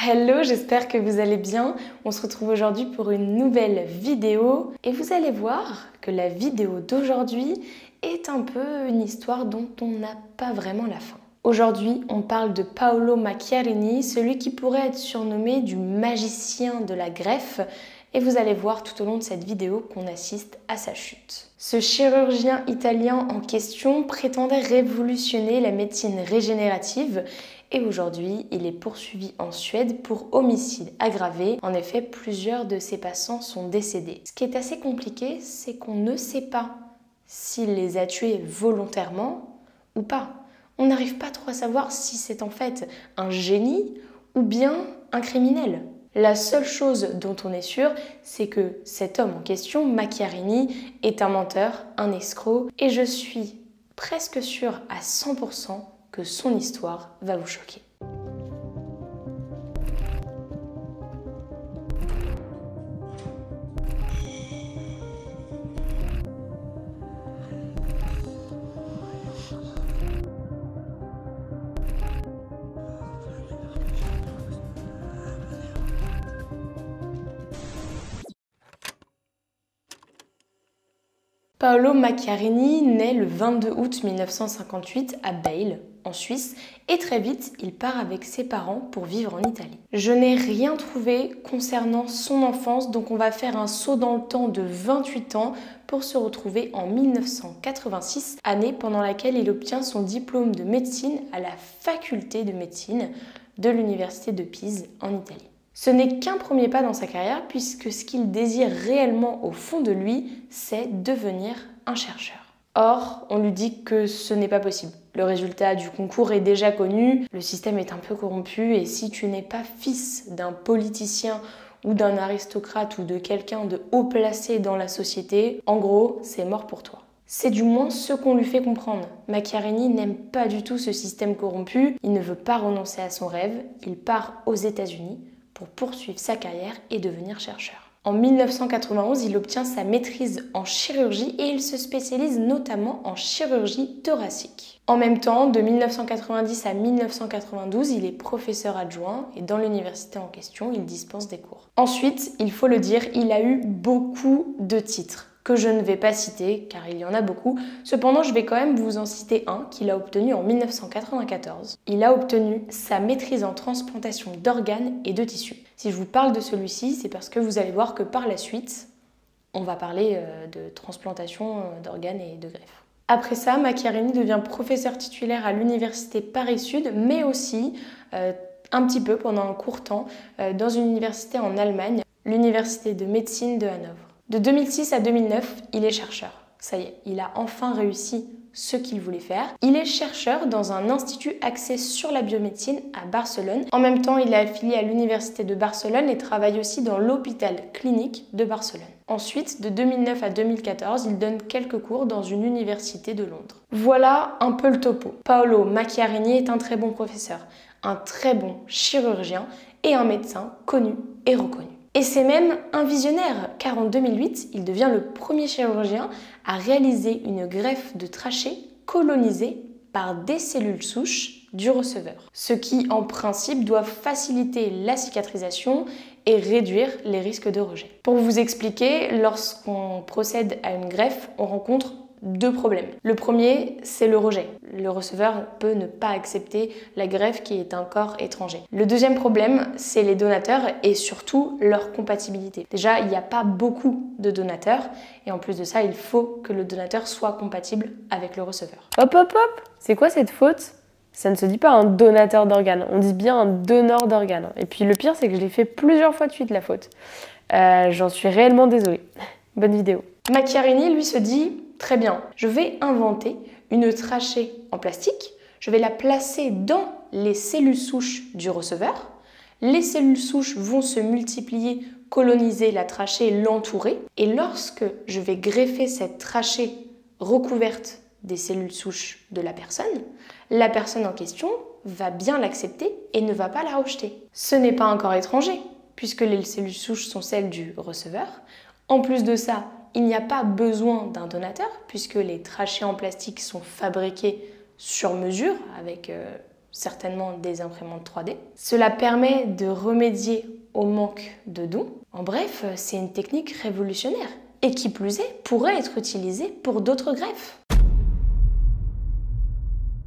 Hello, j'espère que vous allez bien. On se retrouve aujourd'hui pour une nouvelle vidéo et vous allez voir que la vidéo d'aujourd'hui est un peu une histoire dont on n'a pas vraiment la fin. Aujourd'hui, on parle de Paolo Macchiarini, celui qui pourrait être surnommé du magicien de la greffe, et vous allez voir tout au long de cette vidéo qu'on assiste à sa chute. Ce chirurgien italien en question prétendait révolutionner la médecine régénérative et aujourd'hui, il est poursuivi en Suède pour homicide aggravé. En effet, plusieurs de ses patients sont décédés. Ce qui est assez compliqué, c'est qu'on ne sait pas s'il les a tués volontairement ou pas. On n'arrive pas trop à savoir si c'est en fait un génie ou bien un criminel. La seule chose dont on est sûr, c'est que cet homme en question, Macchiarini, est un menteur, un escroc, et je suis presque sûre à 100% que son histoire va vous choquer. Paolo Macchiarini naît le 22 août 1958 à Bâle, en Suisse, et très vite, il part avec ses parents pour vivre en Italie. Je n'ai rien trouvé concernant son enfance, donc on va faire un saut dans le temps de 28 ans pour se retrouver en 1986, année pendant laquelle il obtient son diplôme de médecine à la faculté de médecine de l'université de Pise en Italie. Ce n'est qu'un premier pas dans sa carrière puisque ce qu'il désire réellement au fond de lui, c'est devenir un chercheur. Or, on lui dit que ce n'est pas possible. Le résultat du concours est déjà connu, le système est un peu corrompu et si tu n'es pas fils d'un politicien ou d'un aristocrate ou de quelqu'un de haut placé dans la société, en gros, c'est mort pour toi. C'est du moins ce qu'on lui fait comprendre. Macchiarini n'aime pas du tout ce système corrompu, il ne veut pas renoncer à son rêve, il part aux États-Unis pour poursuivre sa carrière et devenir chercheur. En 1991, il obtient sa maîtrise en chirurgie et il se spécialise notamment en chirurgie thoracique. En même temps, de 1990 à 1992, il est professeur adjoint et dans l'université en question, il dispense des cours. Ensuite, il faut le dire, il a eu beaucoup de titres que je ne vais pas citer car il y en a beaucoup. Cependant, je vais quand même vous en citer un qu'il a obtenu en 1994. Il a obtenu sa maîtrise en transplantation d'organes et de tissus. Si je vous parle de celui-ci, c'est parce que vous allez voir que par la suite, on va parler de transplantation d'organes et de greffes. Après ça, Macchiarini devient professeur titulaire à l'université Paris-Sud, mais aussi un petit peu pendant un court temps dans une université en Allemagne, l'université de médecine de Hanovre. De 2006 à 2009, il est chercheur. Ça y est, il a enfin réussi ce qu'il voulait faire. Il est chercheur dans un institut axé sur la biomédecine à Barcelone. En même temps, il est affilié à l'université de Barcelone et travaille aussi dans l'hôpital clinique de Barcelone. Ensuite, de 2009 à 2014, il donne quelques cours dans une université de Londres. Voilà un peu le topo. Paolo Macchiarini est un très bon professeur, un très bon chirurgien et un médecin connu et reconnu. Et c'est même un visionnaire, car en 2008, il devient le premier chirurgien à réaliser une greffe de trachée colonisée par des cellules souches du receveur. Ce qui, en principe, doit faciliter la cicatrisation et réduire les risques de rejet. Pour vous expliquer, lorsqu'on procède à une greffe, on rencontre deux problèmes. Le premier, c'est le rejet. Le receveur peut ne pas accepter la greffe qui est un corps étranger. Le deuxième problème, c'est les donateurs et surtout leur compatibilité. Déjà, il n'y a pas beaucoup de donateurs et en plus de ça, il faut que le donateur soit compatible avec le receveur. Hop hop hop! C'est quoi cette faute? Ça ne se dit pas un donateur d'organes, on dit bien un donneur d'organes. Et puis le pire, c'est que je l'ai fait plusieurs fois de suite la faute. J'en suis réellement désolée. Bonne vidéo. Macchiarini, lui, se dit très bien, je vais inventer une trachée en plastique, je vais la placer dans les cellules souches du receveur, les cellules souches vont se multiplier, coloniser la trachée, l'entourer, et lorsque je vais greffer cette trachée recouverte des cellules souches de la personne en question va bien l'accepter et ne va pas la rejeter. Ce n'est pas un corps étranger, puisque les cellules souches sont celles du receveur. En plus de ça, il n'y a pas besoin d'un donateur puisque les trachées en plastique sont fabriquées sur mesure avec certainement des imprimantes 3D. Cela permet de remédier au manque de dons. En bref, c'est une technique révolutionnaire et qui plus est, pourrait être utilisée pour d'autres greffes.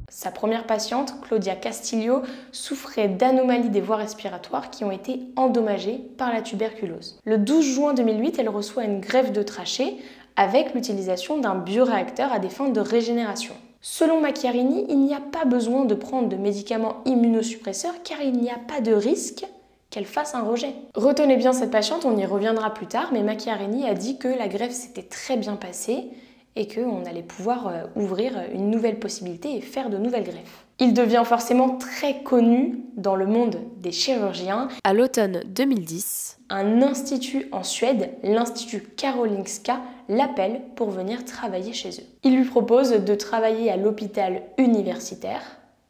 Sa première patiente, Claudia Castillo, souffrait d'anomalies des voies respiratoires qui ont été endommagées par la tuberculose. Le 12 juin 2008, elle reçoit une greffe de trachée avec l'utilisation d'un bioréacteur à des fins de régénération. Selon Macchiarini, il n'y a pas besoin de prendre de médicaments immunosuppresseurs car il n'y a pas de risque qu'elle fasse un rejet. Retenez bien cette patiente, on y reviendra plus tard, mais Macchiarini a dit que la greffe s'était très bien passée et qu'on allait pouvoir ouvrir une nouvelle possibilité et faire de nouvelles greffes. Il devient forcément très connu dans le monde des chirurgiens. À l'automne 2010, un institut en Suède, l'Institut Karolinska, l'appelle pour venir travailler chez eux. Il lui propose de travailler à l'hôpital universitaire,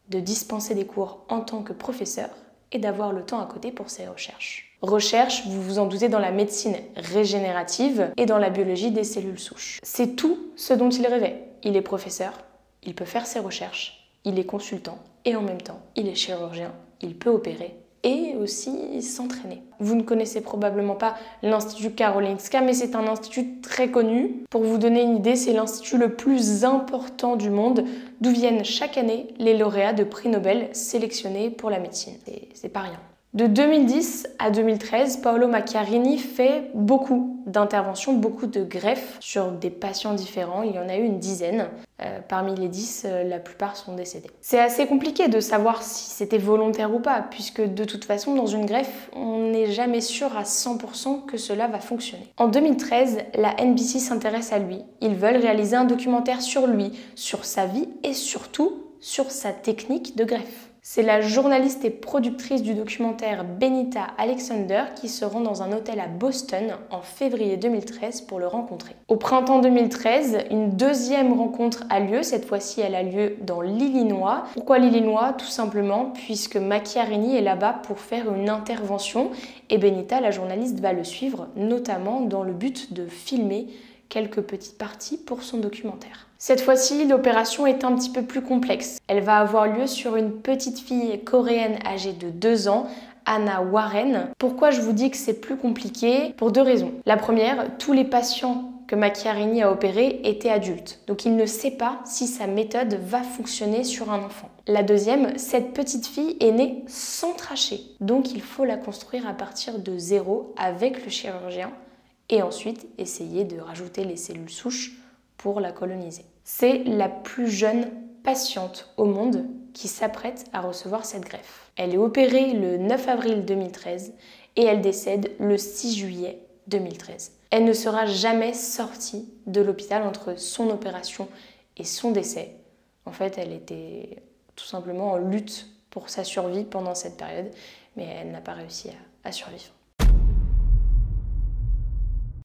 de dispenser des cours en tant que professeur et d'avoir le temps à côté pour ses recherches. Recherche, vous vous en doutez, dans la médecine régénérative et dans la biologie des cellules souches. C'est tout ce dont il rêvait. Il est professeur, il peut faire ses recherches, il est consultant et en même temps, il est chirurgien, il peut opérer et aussi s'entraîner. Vous ne connaissez probablement pas l'Institut Karolinska, mais c'est un institut très connu. Pour vous donner une idée, c'est l'institut le plus important du monde, d'où viennent chaque année les lauréats de prix Nobel sélectionnés pour la médecine. C'est pas rien. De 2010 à 2013, Paolo Macchiarini fait beaucoup d'interventions, beaucoup de greffes sur des patients différents. Il y en a eu une dizaine. Parmi les 10, la plupart sont décédés. C'est assez compliqué de savoir si c'était volontaire ou pas, puisque de toute façon, dans une greffe, on n'est jamais sûr à 100% que cela va fonctionner. En 2013, la NBC s'intéresse à lui. Ils veulent réaliser un documentaire sur lui, sur sa vie et surtout sur sa technique de greffe. C'est la journaliste et productrice du documentaire Benita Alexander qui se rend dans un hôtel à Boston en février 2013 pour le rencontrer. Au printemps 2013, une deuxième rencontre a lieu. Cette fois-ci, elle a lieu dans l'Illinois. Pourquoi l'Illinois? Tout simplement puisque Macchiarini est là-bas pour faire une intervention et Benita, la journaliste, va le suivre, notamment dans le but de filmer quelques petites parties pour son documentaire. Cette fois-ci, l'opération est un petit peu plus complexe. Elle va avoir lieu sur une petite fille coréenne âgée de 2 ans, Anna Warren. Pourquoi je vous dis que c'est plus compliqué? Pour 2 raisons. La première, tous les patients que Macchiarini a opérés étaient adultes, donc il ne sait pas si sa méthode va fonctionner sur un enfant. La deuxième, cette petite fille est née sans trachée, donc il faut la construire à partir de 0 avec le chirurgien et ensuite essayer de rajouter les cellules souches pour la coloniser. C'est la plus jeune patiente au monde qui s'apprête à recevoir cette greffe. Elle est opérée le 9 avril 2013 et elle décède le 6 juillet 2013. Elle ne sera jamais sortie de l'hôpital entre son opération et son décès. En fait, elle était tout simplement en lutte pour sa survie pendant cette période, mais elle n'a pas réussi à survivre.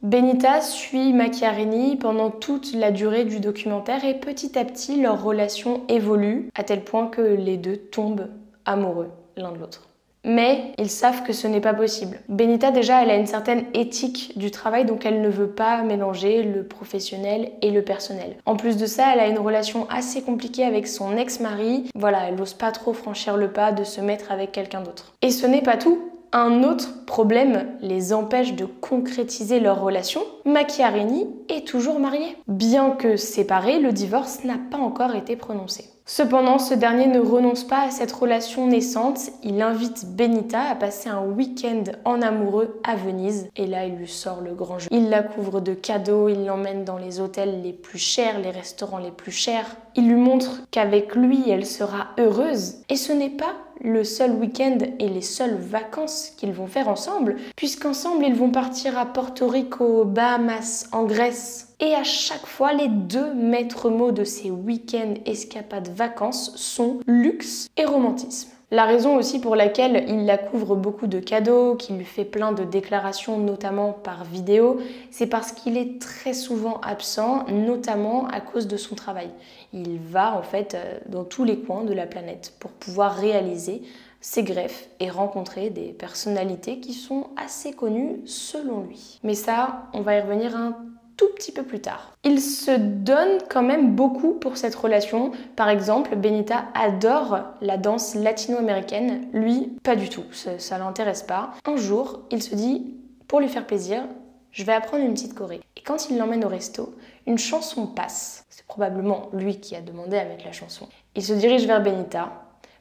Benita suit Macchiarini pendant toute la durée du documentaire et petit à petit leur relation évolue à tel point que les deux tombent amoureux l'un de l'autre. Mais ils savent que ce n'est pas possible. Benita déjà, elle a une certaine éthique du travail, donc elle ne veut pas mélanger le professionnel et le personnel. En plus de ça, elle a une relation assez compliquée avec son ex-mari. Voilà, elle n'ose pas trop franchir le pas de se mettre avec quelqu'un d'autre. Et ce n'est pas tout. Un autre problème les empêche de concrétiser leur relation. Macchiarini est toujours marié. Bien que séparé, le divorce n'a pas encore été prononcé. Cependant, ce dernier ne renonce pas à cette relation naissante. Il invite Benita à passer un week-end en amoureux à Venise. Et là, il lui sort le grand jeu. Il la couvre de cadeaux, il l'emmène dans les hôtels les plus chers, les restaurants les plus chers. Il lui montre qu'avec lui, elle sera heureuse. Et ce n'est pas le seul week-end et les seules vacances qu'ils vont faire ensemble, puisqu'ensemble, ils vont partir à Porto Rico, Bahamas, en Grèce. Et à chaque fois, les deux maîtres mots de ces week-ends, escapades, vacances sont luxe et romantisme. La raison aussi pour laquelle il la couvre beaucoup de cadeaux, qu'il lui fait plein de déclarations, notamment par vidéo, c'est parce qu'il est très souvent absent, notamment à cause de son travail. Il va en fait dans tous les coins de la planète pour pouvoir réaliser ses greffes et rencontrer des personnalités qui sont assez connues selon lui. Mais ça, on va y revenir un tout petit peu plus tard. Il se donne quand même beaucoup pour cette relation. Par exemple, Benita adore la danse latino-américaine. Lui, pas du tout, ça l'intéresse pas. Un jour, il se dit, pour lui faire plaisir, je vais apprendre une petite choré. Et quand il l'emmène au resto, une chanson passe. C'est probablement lui qui a demandé à mettre la chanson. Il se dirige vers Benita,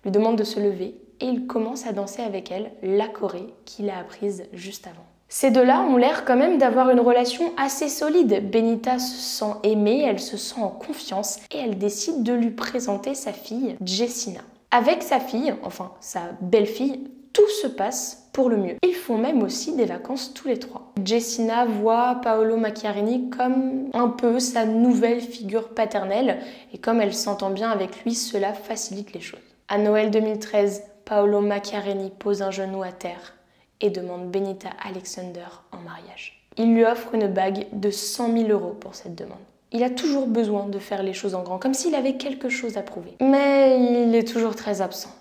lui demande de se lever et il commence à danser avec elle la choré qu'il a apprise juste avant. Ces deux-là ont l'air quand même d'avoir une relation assez solide. Benita se sent aimée, elle se sent en confiance et elle décide de lui présenter sa fille, Jessina. Avec sa fille, enfin sa belle-fille, tout se passe pour le mieux. Ils font même aussi des vacances tous les trois. Jessina voit Paolo Macchiarini comme un peu sa nouvelle figure paternelle et comme elle s'entend bien avec lui, cela facilite les choses. À Noël 2013, Paolo Macchiarini pose un genou à terre et demande Benita Alexander en mariage. Il lui offre une bague de 100 000 € pour cette demande. Il a toujours besoin de faire les choses en grand, comme s'il avait quelque chose à prouver. Mais il est toujours très absent.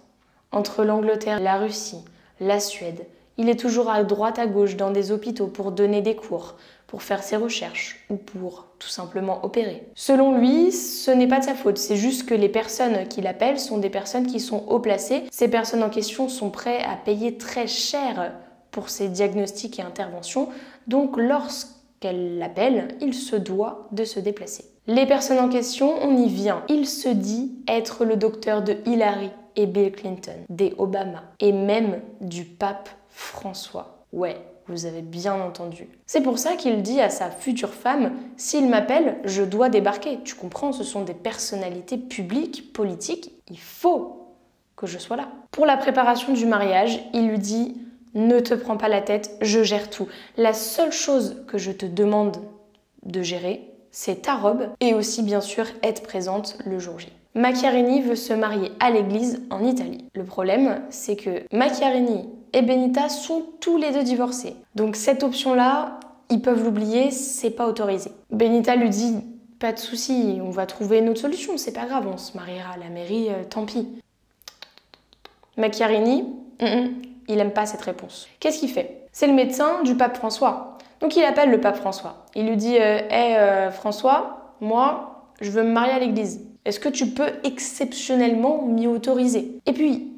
Entre l'Angleterre, la Russie, la Suède, il est toujours à droite à gauche dans des hôpitaux pour donner des cours, pour faire ses recherches ou pour tout simplement opérer. Selon lui, ce n'est pas de sa faute, c'est juste que les personnes qu'il appelle sont des personnes qui sont haut placées. Ces personnes en question sont prêtes à payer très cher pour ces diagnostics et interventions, donc lorsqu'elle l'appelle, il se doit de se déplacer. Les personnes en question, on y vient. Il se dit être le docteur de Hillary et Bill Clinton, des Obama et même du pape François. Ouais, vous avez bien entendu. C'est pour ça qu'il dit à sa future femme, s'il m'appelle, je dois débarquer. Tu comprends, ce sont des personnalités publiques, politiques, il faut que je sois là. Pour la préparation du mariage, il lui dit, ne te prends pas la tête, je gère tout. La seule chose que je te demande de gérer, c'est ta robe et aussi bien sûr être présente le jour J. Macchiarini veut se marier à l'église en Italie. Le problème, c'est que Macchiarini et Benita sont tous les deux divorcés. Donc cette option-là, ils peuvent l'oublier, c'est pas autorisé. Benita lui dit, pas de souci, on va trouver une autre solution, c'est pas grave, on se mariera à la mairie, tant pis. Macchiarini, il aime pas cette réponse. Qu'est-ce qu'il fait? C'est le médecin du pape François. Donc il appelle le pape François. Il lui dit, François, moi, je veux me marier à l'église. Est-ce que tu peux exceptionnellement m'y autoriser? Et puis,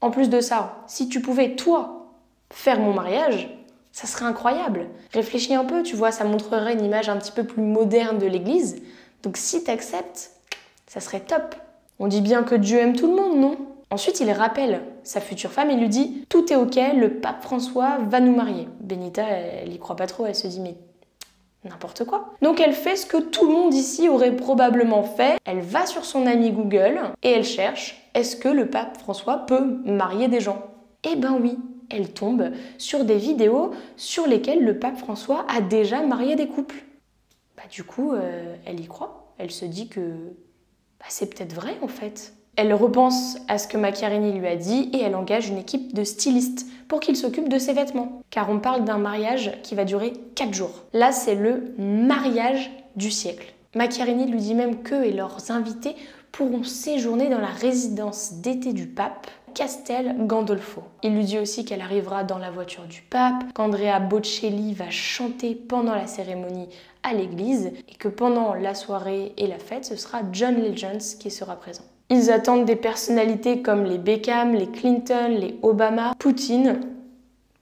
en plus de ça, si tu pouvais, toi, faire mon mariage, ça serait incroyable. Réfléchis un peu, tu vois, ça montrerait une image un petit peu plus moderne de l'église. Donc si tu acceptes, ça serait top. On dit bien que Dieu aime tout le monde, non? Ensuite, il rappelle sa future femme et lui dit « Tout est ok, le pape François va nous marier ». Benita, elle y croit pas trop, elle se dit « Mais n'importe quoi ». Donc elle fait ce que tout le monde ici aurait probablement fait. Elle va sur son ami Google et elle cherche « Est-ce que le pape François peut marier des gens ?» Eh ben oui, elle tombe sur des vidéos sur lesquelles le pape François a déjà marié des couples. Bah du coup, elle y croit. Elle se dit que c'est peut-être vrai en fait. Elle repense à ce que Macchiarini lui a dit et elle engage une équipe de stylistes pour qu'ils s'occupent de ses vêtements. Car on parle d'un mariage qui va durer 4 jours. Là, c'est le mariage du siècle. Macchiarini lui dit même qu'eux et leurs invités pourront séjourner dans la résidence d'été du pape, Castel Gandolfo. Il lui dit aussi qu'elle arrivera dans la voiture du pape, qu'Andrea Bocelli va chanter pendant la cérémonie à l'église et que pendant la soirée et la fête, ce sera John Legend qui sera présent. Ils attendent des personnalités comme les Beckham, les Clinton, les Obama, Poutine.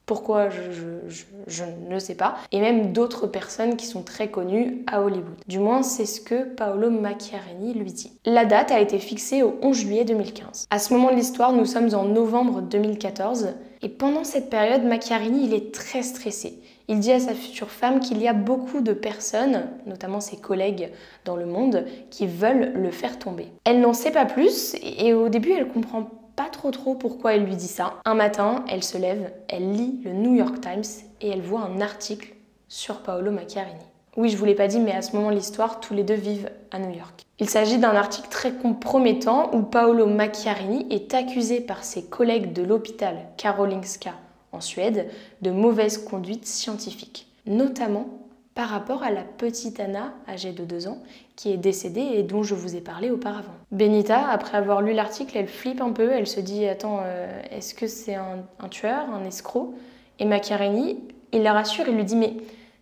Pourquoi, je ne sais pas. Et même d'autres personnes qui sont très connues à Hollywood. Du moins, c'est ce que Paolo Macchiarini lui dit. La date a été fixée au 11 juillet 2015. À ce moment de l'histoire, nous sommes en novembre 2014. Et pendant cette période, Macchiarini, il est très stressé. Il dit à sa future femme qu'il y a beaucoup de personnes, notamment ses collègues dans le monde, qui veulent le faire tomber. Elle n'en sait pas plus et au début, elle comprend pas trop pourquoi il lui dit ça. Un matin, elle se lève, elle lit le New York Times et elle voit un article sur Paolo Macchiarini. Oui, je vous l'ai pas dit, mais à ce moment de l'histoire, tous les deux vivent à New York. Il s'agit d'un article très compromettant où Paolo Macchiarini est accusé par ses collègues de l'hôpital Karolinska en Suède de mauvaise conduite scientifique, notamment par rapport à la petite Anna, âgée de 2 ans, qui est décédée et dont je vous ai parlé auparavant. Benita, après avoir lu l'article, elle flippe un peu, elle se dit « Attends, est-ce que c'est un tueur, un escroc ?» Et Macchiarini, il la rassure, il lui dit « Mais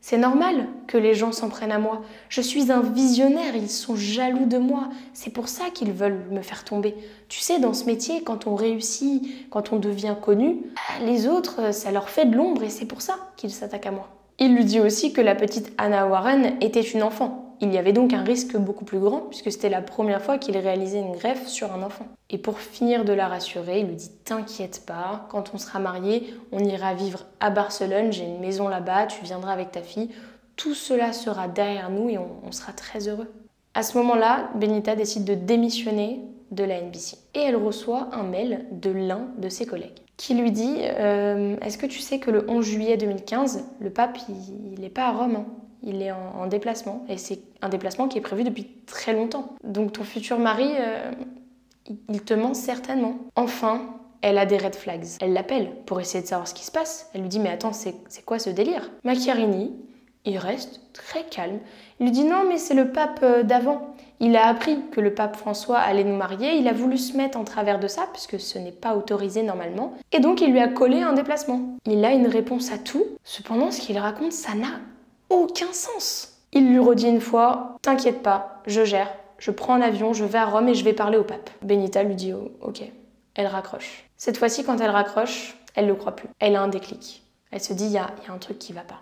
C'est normal que les gens s'en prennent à moi. Je suis un visionnaire, ils sont jaloux de moi. C'est pour ça qu'ils veulent me faire tomber. Tu sais, dans ce métier, quand on réussit, quand on devient connu, les autres, ça leur fait de l'ombre et c'est pour ça qu'ils s'attaquent à moi. Il lui dit aussi que la petite Hannah Warren était une enfant. Il y avait donc un risque beaucoup plus grand puisque c'était la première fois qu'il réalisait une greffe sur un enfant. Et pour finir de la rassurer, il lui dit « T'inquiète pas, quand on sera mariés, on ira vivre à Barcelone, j'ai une maison là-bas, tu viendras avec ta fille. Tout cela sera derrière nous et on sera très heureux. » À ce moment-là, Benita décide de démissionner de la NBC. Et elle reçoit un mail de l'un de ses collègues qui lui dit Est-ce que tu sais que le 11 juillet 2015, le pape, il n'est pas à Rome, hein. Il est en déplacement. Et c'est un déplacement qui est prévu depuis très longtemps. Donc ton futur mari, il te ment certainement. » Enfin, elle a des red flags. Elle l'appelle pour essayer de savoir ce qui se passe. Elle lui dit « Mais attends, c'est quoi ce délire ?» Macchiarini, il reste très calme. Il lui dit « Non, mais c'est le pape d'avant. Il a appris que le pape François allait nous marier. Il a voulu se mettre en travers de ça, puisque ce n'est pas autorisé normalement. Et donc, il lui a collé un déplacement. Il a une réponse à tout. Cependant, ce qu'il raconte, ça n'a aucun sens. Il lui redit une fois « T'inquiète pas, je gère. Je prends l'avion, je vais à Rome et je vais parler au pape. » Benita lui dit « Ok. » Elle raccroche. Cette fois-ci, quand elle raccroche, elle ne le croit plus. Elle a un déclic. Elle se dit « Il y a un truc qui ne va pas. »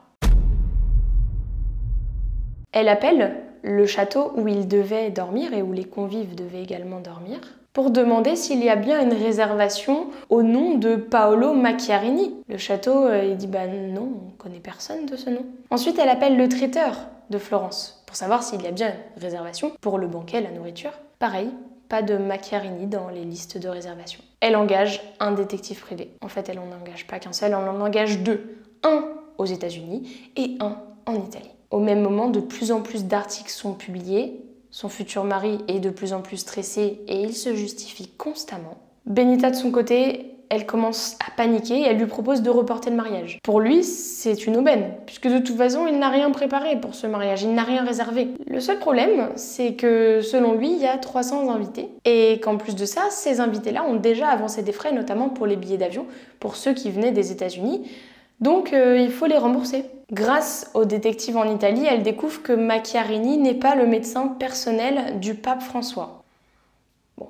Elle appelle le château où il devait dormir et où les convives devaient également dormir pour demander s'il y a bien une réservation au nom de Paolo Macchiarini. Le château, il dit « Bah non, on ne connaît personne de ce nom. » Ensuite, elle appelle le traiteur de Florence pour savoir s'il y a bien une réservation pour le banquet, la nourriture. Pareil, pas de Macchiarini dans les listes de réservation. Elle engage un détective privé. En fait, elle n'en engage pas qu'un seul, elle en engage deux. Un aux États-Unis et un en Italie. Au même moment, de plus en plus d'articles sont publiés. Son futur mari est de plus en plus stressé et il se justifie constamment. Benita, de son côté, elle commence à paniquer et elle lui propose de reporter le mariage. Pour lui, c'est une aubaine, puisque de toute façon, il n'a rien préparé pour ce mariage, il n'a rien réservé. Le seul problème, c'est que selon lui, il y a 300 invités et qu'en plus de ça, ces invités-là ont déjà avancé des frais, notamment pour les billets d'avion, pour ceux qui venaient des États-Unis. Donc, il faut les rembourser. Grâce au détective en Italie, elle découvre que Macchiarini n'est pas le médecin personnel du pape François. Bon,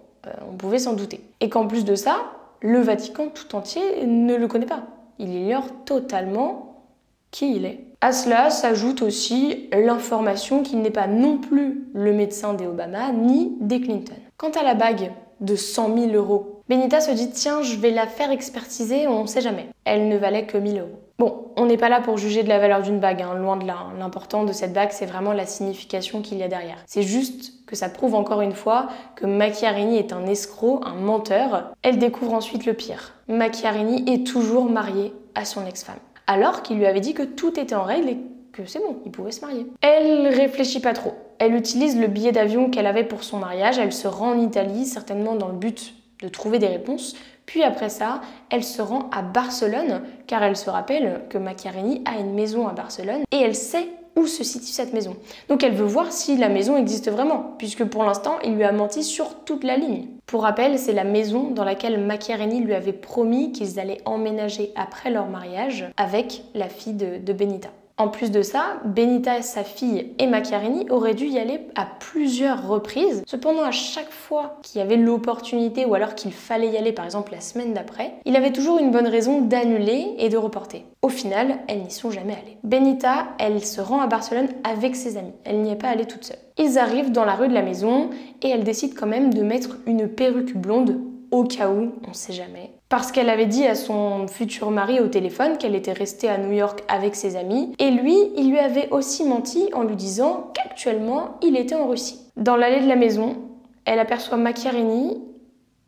on pouvait s'en douter. Et qu'en plus de ça, le Vatican tout entier ne le connaît pas. Il ignore totalement qui il est. À cela s'ajoute aussi l'information qu'il n'est pas non plus le médecin des Obama ni des Clinton. Quant à la bague de 100 000 €, Benita se dit « Tiens, je vais la faire expertiser, on ne sait jamais. » Elle ne valait que 1 000 €. Bon, on n'est pas là pour juger de la valeur d'une bague, hein, loin de là. L'important de cette bague, c'est vraiment la signification qu'il y a derrière. C'est juste que ça prouve encore une fois que Macchiarini est un escroc, un menteur. Elle découvre ensuite le pire. Macchiarini est toujours marié à son ex-femme, alors qu'il lui avait dit que tout était en règle et que c'est bon, il pouvait se marier. Elle réfléchit pas trop. Elle utilise le billet d'avion qu'elle avait pour son mariage, elle se rend en Italie, certainement dans le but de trouver des réponses. Puis après ça, elle se rend à Barcelone, car elle se rappelle que Macchiarini a une maison à Barcelone et elle sait où se situe cette maison. Donc elle veut voir si la maison existe vraiment, puisque pour l'instant, il lui a menti sur toute la ligne. Pour rappel, c'est la maison dans laquelle Macchiarini lui avait promis qu'ils allaient emménager après leur mariage avec la fille de Benita. En plus de ça, Benita, sa fille et Macchiarini auraient dû y aller à plusieurs reprises. Cependant, à chaque fois qu'il y avait l'opportunité ou alors qu'il fallait y aller, par exemple la semaine d'après, il avait toujours une bonne raison d'annuler et de reporter. Au final, elles n'y sont jamais allées. Benita, elle se rend à Barcelone avec ses amis. Elle n'y est pas allée toute seule. Ils arrivent dans la rue de la maison et elle décide quand même de mettre une perruque blonde au cas où, on sait jamais. Parce qu'elle avait dit à son futur mari au téléphone qu'elle était restée à New York avec ses amis. Et lui, il lui avait aussi menti en lui disant qu'actuellement, il était en Russie. Dans l'allée de la maison, elle aperçoit Macchiarini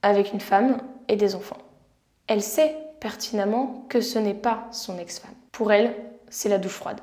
avec une femme et des enfants. Elle sait pertinemment que ce n'est pas son ex-femme. Pour elle, c'est la douche froide.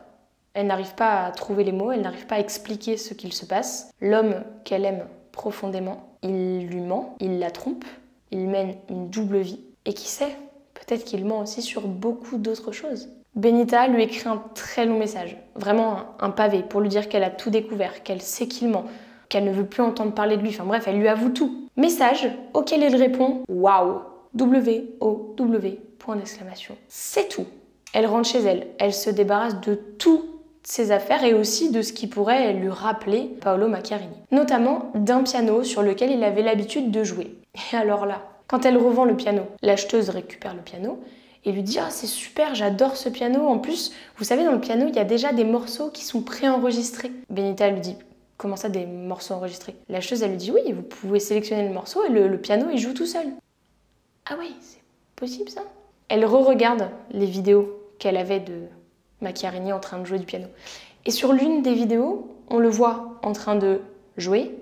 Elle n'arrive pas à trouver les mots, elle n'arrive pas à expliquer ce qu'il se passe. L'homme qu'elle aime profondément, il lui ment, il la trompe, il mène une double vie. Et qui sait, peut-être qu'il ment aussi sur beaucoup d'autres choses. Benita lui écrit un très long message, vraiment un pavé, pour lui dire qu'elle a tout découvert, qu'elle sait qu'il ment, qu'elle ne veut plus entendre parler de lui, enfin bref, elle lui avoue tout. Message auquel il répond « Waouh !» W-O-W, point d'exclamation. C'est tout. Elle rentre chez elle, elle se débarrasse de tout ses affaires et aussi de ce qui pourrait lui rappeler Paolo Macchiarini. Notamment d'un piano sur lequel il avait l'habitude de jouer. Et alors là, quand elle revend le piano, l'acheteuse récupère le piano et lui dit « Ah, c'est super, j'adore ce piano. En plus, vous savez, dans le piano, il y a déjà des morceaux qui sont préenregistrés. » Benita lui dit « Comment ça, des morceaux enregistrés ?» L'acheteuse, elle lui dit « Oui, vous pouvez sélectionner le morceau et le piano, il joue tout seul. » Ah oui, c'est possible ça? Elle re-regarde les vidéos qu'elle avait de Macchiarini en train de jouer du piano. Et sur l'une des vidéos, on le voit en train de jouer.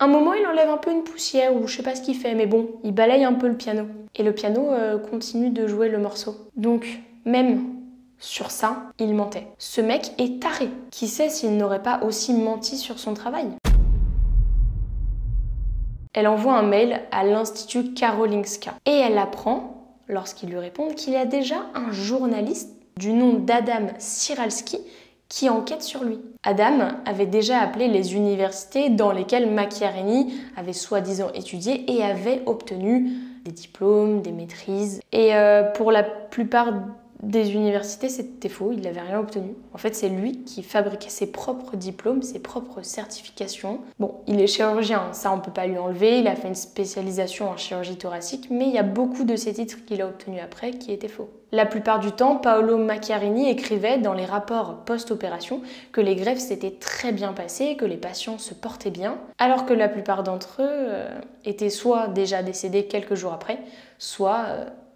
Un moment, il enlève un peu une poussière ou je sais pas ce qu'il fait, mais bon, il balaye un peu le piano. Et le piano continue de jouer le morceau. Donc, même sur ça, il mentait. Ce mec est taré. Qui sait s'il n'aurait pas aussi menti sur son travail? Elle envoie un mail à l'Institut Karolinska. Et elle apprend, lorsqu'ils lui répondent, qu'il y a déjà un journaliste du nom d'Adam Siralski qui enquête sur lui. Adam avait déjà appelé les universités dans lesquelles Macchiarini avait soi-disant étudié et avait obtenu des diplômes, des maîtrises. Et pour la plupart des universités, c'était faux, il n'avait rien obtenu. En fait, c'est lui qui fabriquait ses propres diplômes, ses propres certifications. Bon, il est chirurgien, ça on peut pas lui enlever, il a fait une spécialisation en chirurgie thoracique, mais il y a beaucoup de ces titres qu'il a obtenus après qui étaient faux. La plupart du temps, Paolo Macchiarini écrivait dans les rapports post-opération que les greffes s'étaient très bien passées, que les patients se portaient bien, alors que la plupart d'entre eux étaient soit déjà décédés quelques jours après, soit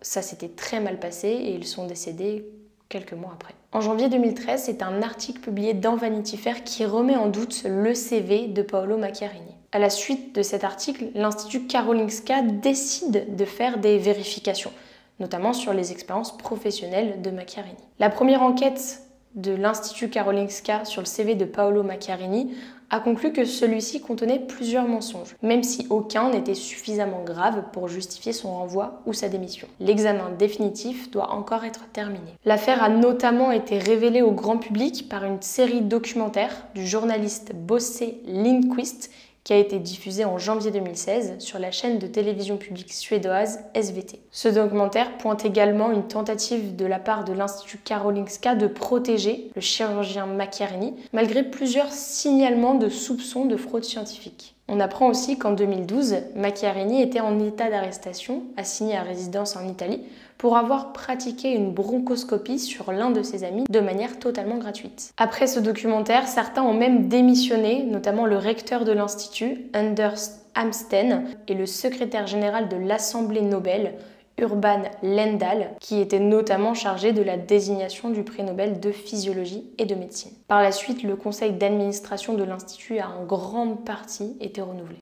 ça s'était très mal passé et ils sont décédés quelques mois après. En janvier 2013, c'est un article publié dans Vanity Fair qui remet en doute le CV de Paolo Macchiarini. À la suite de cet article, l'Institut Karolinska décide de faire des vérifications, notamment sur les expériences professionnelles de Macchiarini. La première enquête de l'Institut Karolinska sur le CV de Paolo Macchiarini a conclu que celui-ci contenait plusieurs mensonges, même si aucun n'était suffisamment grave pour justifier son renvoi ou sa démission. L'examen définitif doit encore être terminé. L'affaire a notamment été révélée au grand public par une série documentaire du journaliste Bosse Lindqvist qui a été diffusée en janvier 2016 sur la chaîne de télévision publique suédoise SVT. Ce documentaire pointe également une tentative de la part de l'Institut Karolinska de protéger le chirurgien Macchiarini, malgré plusieurs signalements de soupçons de fraude scientifique. On apprend aussi qu'en 2012, Macchiarini était en état d'arrestation, assigné à résidence en Italie, pour avoir pratiqué une bronchoscopie sur l'un de ses amis de manière totalement gratuite. Après ce documentaire, certains ont même démissionné, notamment le recteur de l'Institut, Anders Amsten, et le secrétaire général de l'Assemblée Nobel, Urban Lendal, qui était notamment chargé de la désignation du prix Nobel de physiologie et de médecine. Par la suite, le conseil d'administration de l'Institut a en grande partie été renouvelé.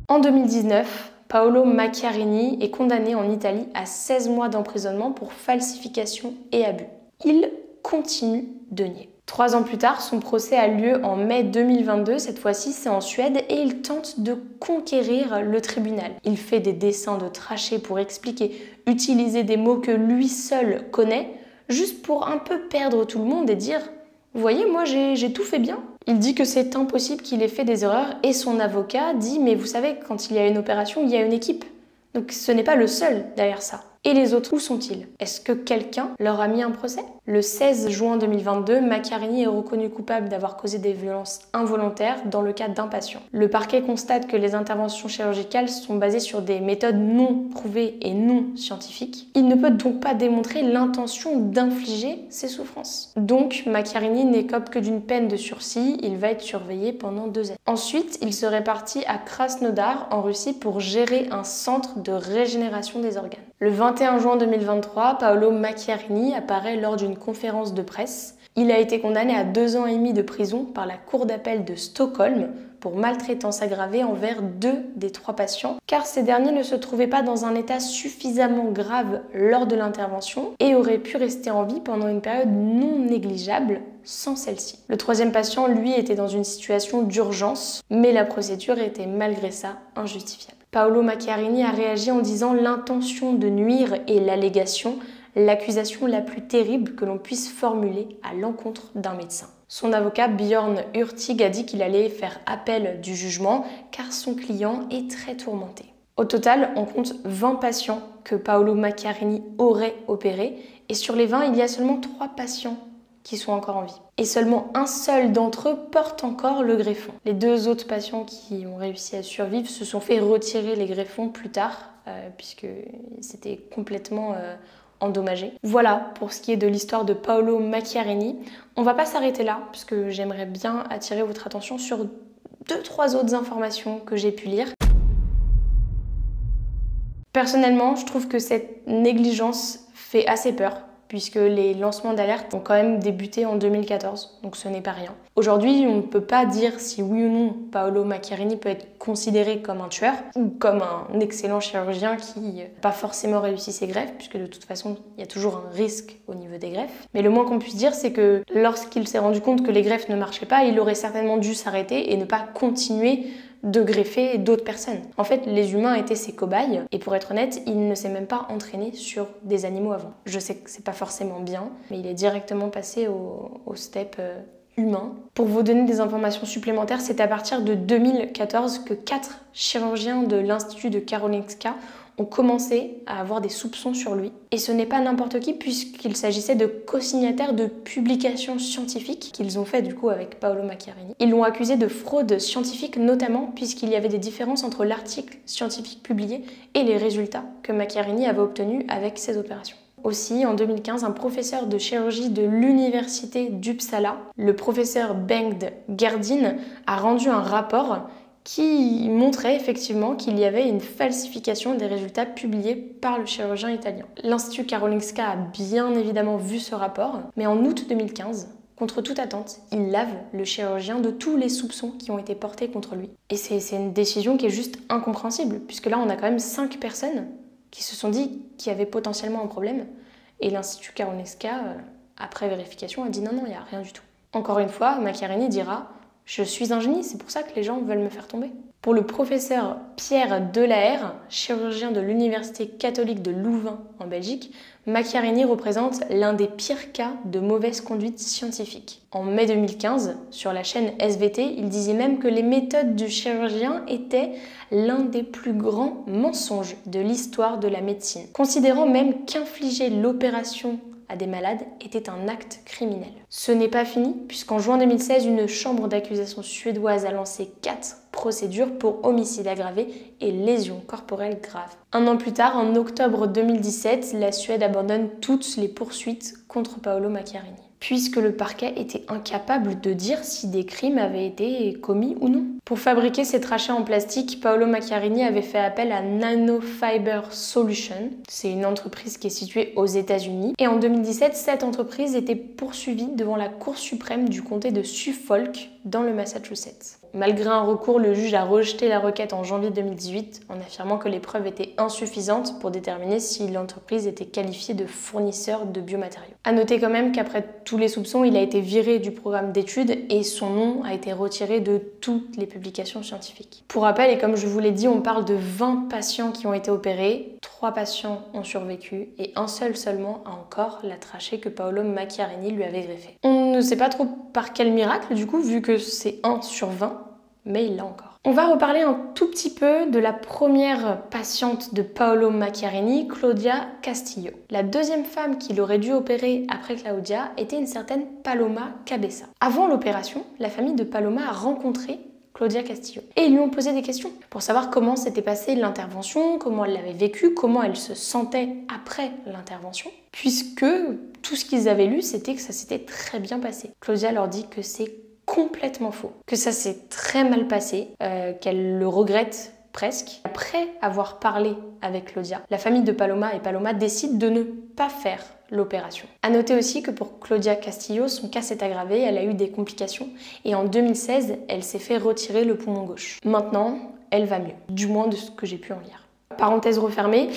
En 2019, Paolo Macchiarini est condamné en Italie à 16 mois d'emprisonnement pour falsification et abus. Il continue de nier. 3 ans plus tard, son procès a lieu en mai 2022, cette fois-ci c'est en Suède, et il tente de conquérir le tribunal. Il fait des dessins de trachée pour expliquer, utiliser des mots que lui seul connaît, juste pour un peu perdre tout le monde et dire « Vous voyez, moi j'ai tout fait bien ». Il dit que c'est impossible qu'il ait fait des erreurs et son avocat dit « Mais vous savez, quand il y a une opération, il y a une équipe. Donc ce n'est pas le seul derrière ça. » Et les autres, où sont-ils? Est-ce que quelqu'un leur a mis un procès? Le 16 juin 2022, Macchiarini est reconnu coupable d'avoir causé des violences involontaires dans le cas d'un patient. Le parquet constate que les interventions chirurgicales sont basées sur des méthodes non prouvées et non scientifiques. Il ne peut donc pas démontrer l'intention d'infliger ces souffrances. Donc, Macchiarini n'écope que d'une peine de sursis, il va être surveillé pendant 2 ans. Ensuite, il serait parti à Krasnodar, en Russie, pour gérer un centre de régénération des organes. Le 21 juin 2023, Paolo Macchiarini apparaît lors d'une conférence de presse. Il a été condamné à 2 ans et demi de prison par la Cour d'appel de Stockholm pour maltraitance aggravée envers 2 des 3 patients, car ces derniers ne se trouvaient pas dans un état suffisamment grave lors de l'intervention et auraient pu rester en vie pendant une période non négligeable sans celle-ci. Le 3e patient, lui, était dans une situation d'urgence, mais la procédure était malgré ça injustifiable. Paolo Macchiarini a réagi en disant « L'intention de nuire est l'allégation, l'accusation la plus terrible que l'on puisse formuler à l'encontre d'un médecin ». Son avocat Björn Hurtig a dit qu'il allait faire appel du jugement car son client est très tourmenté. Au total, on compte 20 patients que Paolo Macchiarini aurait opérés et sur les 20, il y a seulement 3 patients qui sont encore en vie. Et seulement un seul d'entre eux porte encore le greffon. Les 2 autres patients qui ont réussi à survivre se sont fait retirer les greffons plus tard, puisque c'était complètement endommagé. Voilà pour ce qui est de l'histoire de Paolo Macchiarini. On va pas s'arrêter là, puisque j'aimerais bien attirer votre attention sur 2-3 autres informations que j'ai pu lire. Personnellement, je trouve que cette négligence fait assez peur, puisque les lancements d'alerte ont quand même débuté en 2014, donc ce n'est pas rien. Aujourd'hui, on ne peut pas dire si oui ou non Paolo Macchiarini peut être considéré comme un tueur ou comme un excellent chirurgien qui n'a pas forcément réussi ses greffes, puisque de toute façon, il y a toujours un risque au niveau des greffes. Mais le moins qu'on puisse dire, c'est que lorsqu'il s'est rendu compte que les greffes ne marchaient pas, il aurait certainement dû s'arrêter et ne pas continuer de greffer d'autres personnes. En fait, les humains étaient ses cobayes et pour être honnête, il ne s'est même pas entraîné sur des animaux avant. Je sais que c'est pas forcément bien, mais il est directement passé au step humain. Pour vous donner des informations supplémentaires, c'est à partir de 2014 que 4 chirurgiens de l'Institut de Karolinska ont commencé à avoir des soupçons sur lui. Et ce n'est pas n'importe qui puisqu'il s'agissait de co-signataires de publications scientifiques qu'ils ont fait du coup avec Paolo Macchiarini. Ils l'ont accusé de fraude scientifique notamment puisqu'il y avait des différences entre l'article scientifique publié et les résultats que Macchiarini avait obtenus avec ses opérations. Aussi, en 2015, un professeur de chirurgie de l'université d'Uppsala, le professeur Bengt Gerdin, a rendu un rapport qui montrait effectivement qu'il y avait une falsification des résultats publiés par le chirurgien italien. L'Institut Karolinska a bien évidemment vu ce rapport, mais en août 2015, contre toute attente, il lave le chirurgien de tous les soupçons qui ont été portés contre lui. Et c'est une décision qui est juste incompréhensible, puisque là on a quand même 5 personnes qui se sont dit qu'il y avait potentiellement un problème, et l'Institut Karolinska, après vérification, a dit non, il n'y a rien du tout. Encore une fois, Macchiarini dira « Je suis un génie, c'est pour ça que les gens veulent me faire tomber ». Pour le professeur Pierre Delahaire, chirurgien de l'Université catholique de Louvain en Belgique, Macchiarini représente l'un des pires cas de mauvaise conduite scientifique. En mai 2015, sur la chaîne SVT, il disait même que les méthodes du chirurgien étaient l'un des plus grands mensonges de l'histoire de la médecine, considérant même qu'infliger l'opération à des malades était un acte criminel. Ce n'est pas fini, puisqu'en juin 2016, une chambre d'accusation suédoise a lancé 4 procédures pour homicide aggravé et lésions corporelles graves. Un an plus tard, en octobre 2017, la Suède abandonne toutes les poursuites contre Paolo Macchiarini, puisque le parquet était incapable de dire si des crimes avaient été commis ou non. Pour fabriquer ces trachées en plastique, Paolo Macchiarini avait fait appel à Nanofiber Solutions. C'est une entreprise qui est située aux États-Unis. Et en 2017, cette entreprise était poursuivie devant la Cour suprême du comté de Suffolk, dans le Massachusetts. Malgré un recours, le juge a rejeté la requête en janvier 2018 en affirmant que les preuves étaient insuffisantes pour déterminer si l'entreprise était qualifiée de fournisseur de biomatériaux. A noter quand même qu'après tous les soupçons, il a été viré du programme d'études et son nom a été retiré de toutes les publications scientifiques. Pour rappel, et comme je vous l'ai dit, on parle de 20 patients qui ont été opérés, 3 patients ont survécu et un seul seulement a encore la trachée que Paolo Macchiarini lui avait greffée. On ne sait pas trop par quel miracle du coup, vu que c'est 1 sur 20, mais il l'a encore. On va reparler un tout petit peu de la première patiente de Paolo Macchiarini, Claudia Castillo. La deuxième femme qu'il aurait dû opérer après Claudia était une certaine Paloma Cabeza. Avant l'opération, la famille de Paloma a rencontré Claudia Castillo. Et ils lui ont posé des questions pour savoir comment s'était passée l'intervention, comment elle l'avait vécue, comment elle se sentait après l'intervention, puisque tout ce qu'ils avaient lu, c'était que ça s'était très bien passé. Claudia leur dit que c'est complètement faux, que ça s'est très mal passé, qu'elle le regrette presque. Après avoir parlé avec Claudia, la famille de Paloma et Paloma décident de ne pas faire l'opération. A noter aussi que pour Claudia Castillo, son cas s'est aggravé, elle a eu des complications et en 2016, elle s'est fait retirer le poumon gauche. Maintenant, elle va mieux, du moins de ce que j'ai pu en lire. Parenthèse refermée,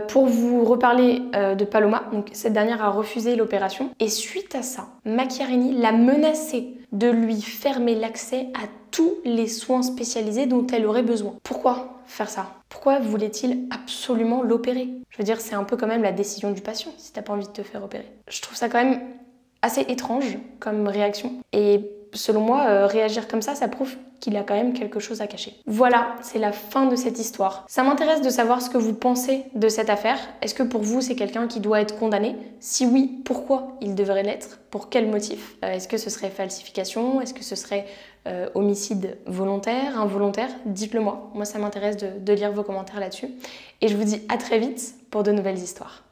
pour vous reparler de Paloma, donc cette dernière a refusé l'opération et suite à ça, Macchiarini l'a menacée de lui fermer l'accès à tous les soins spécialisés dont elle aurait besoin. Pourquoi faire ça? Pourquoi voulait-il absolument l'opérer? Je veux dire, c'est un peu quand même la décision du patient si t'as pas envie de te faire opérer. Je trouve ça quand même assez étrange comme réaction et selon moi, réagir comme ça prouve qu'il a quand même quelque chose à cacher. Voilà, c'est la fin de cette histoire. Ça m'intéresse de savoir ce que vous pensez de cette affaire. Est-ce que pour vous, c'est quelqu'un qui doit être condamné? Si oui, pourquoi il devrait l'être? Pour quel motif? Est-ce que ce serait falsification? Est-ce que ce serait homicide volontaire, involontaire? Dites-le moi. Moi, ça m'intéresse de lire vos commentaires là-dessus. Et je vous dis à très vite pour de nouvelles histoires.